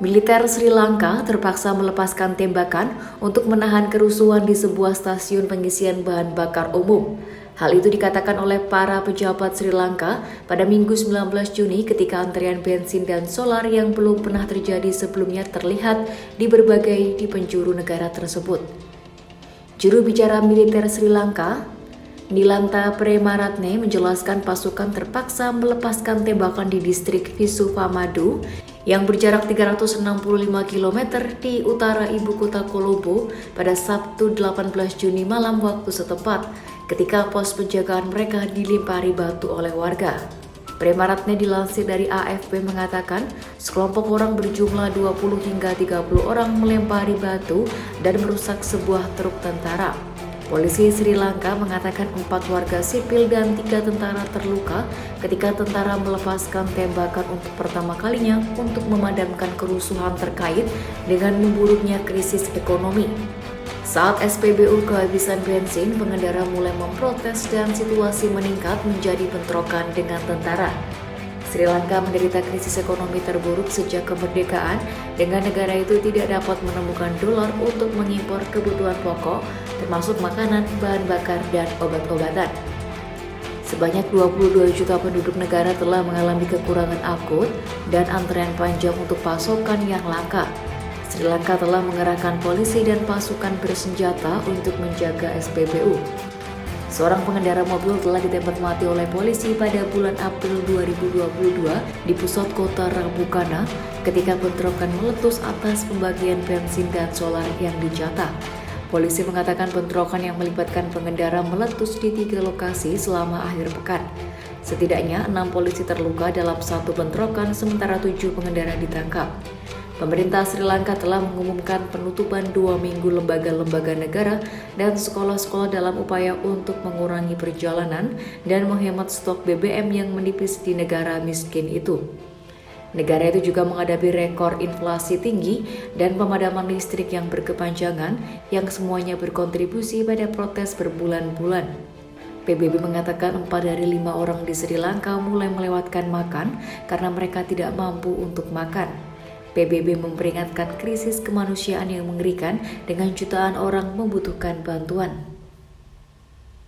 Militer Sri Lanka terpaksa melepaskan tembakan untuk menahan kerusuhan di sebuah stasiun pengisian bahan bakar umum. Hal itu dikatakan oleh para pejabat Sri Lanka pada Minggu 19 Juni ketika antrian bensin dan solar yang belum pernah terjadi sebelumnya terlihat di berbagai penjuru negara tersebut. Juru bicara militer Sri Lanka, Nilanta Premaratne, menjelaskan pasukan terpaksa melepaskan tembakan di distrik Visuvamadu yang berjarak 365 km di utara ibu kota Colombo pada Sabtu 18 Juni malam waktu setempat ketika pos penjagaan mereka dilempari batu oleh warga. Premaratne dilansir dari AFP mengatakan sekelompok orang berjumlah 20 hingga 30 orang melempari batu dan merusak sebuah truk tentara. Polisi Sri Lanka mengatakan 4 warga sipil dan 3 tentara terluka ketika tentara melepaskan tembakan untuk pertama kalinya untuk memadamkan kerusuhan terkait dengan memburuknya krisis ekonomi. Saat SPBU kehabisan bensin, pengendara mulai memprotes dan situasi meningkat menjadi bentrokan dengan tentara. Sri Lanka menderita krisis ekonomi terburuk sejak kemerdekaan dengan negara itu tidak dapat menemukan dolar untuk mengimpor kebutuhan pokok termasuk makanan, bahan bakar, dan obat-obatan. Sebanyak 22 juta penduduk negara telah mengalami kekurangan akut dan antrean panjang untuk pasokan yang langka. Sri Lanka telah mengerahkan polisi dan pasukan bersenjata untuk menjaga SPBU. Seorang pengendara mobil telah ditembak mati oleh polisi pada bulan April 2022 di pusat kota Rabukkana ketika bentrokan meletus atas pembagian bensin dan solar yang dijatah. Polisi mengatakan bentrokan yang melibatkan pengendara meletus di 3 lokasi selama akhir pekan. Setidaknya 6 polisi terluka dalam satu bentrokan sementara 7 pengendara ditangkap. Pemerintah Sri Lanka telah mengumumkan penutupan 2 minggu lembaga-lembaga negara dan sekolah-sekolah dalam upaya untuk mengurangi perjalanan dan menghemat stok BBM yang menipis di negara miskin itu. Negara itu juga menghadapi rekor inflasi tinggi dan pemadaman listrik yang berkepanjangan yang semuanya berkontribusi pada protes berbulan-bulan. PBB mengatakan 4 dari 5 orang di Sri Lanka mulai melewatkan makan karena mereka tidak mampu untuk makan. PBB memperingatkan krisis kemanusiaan yang mengerikan dengan jutaan orang membutuhkan bantuan.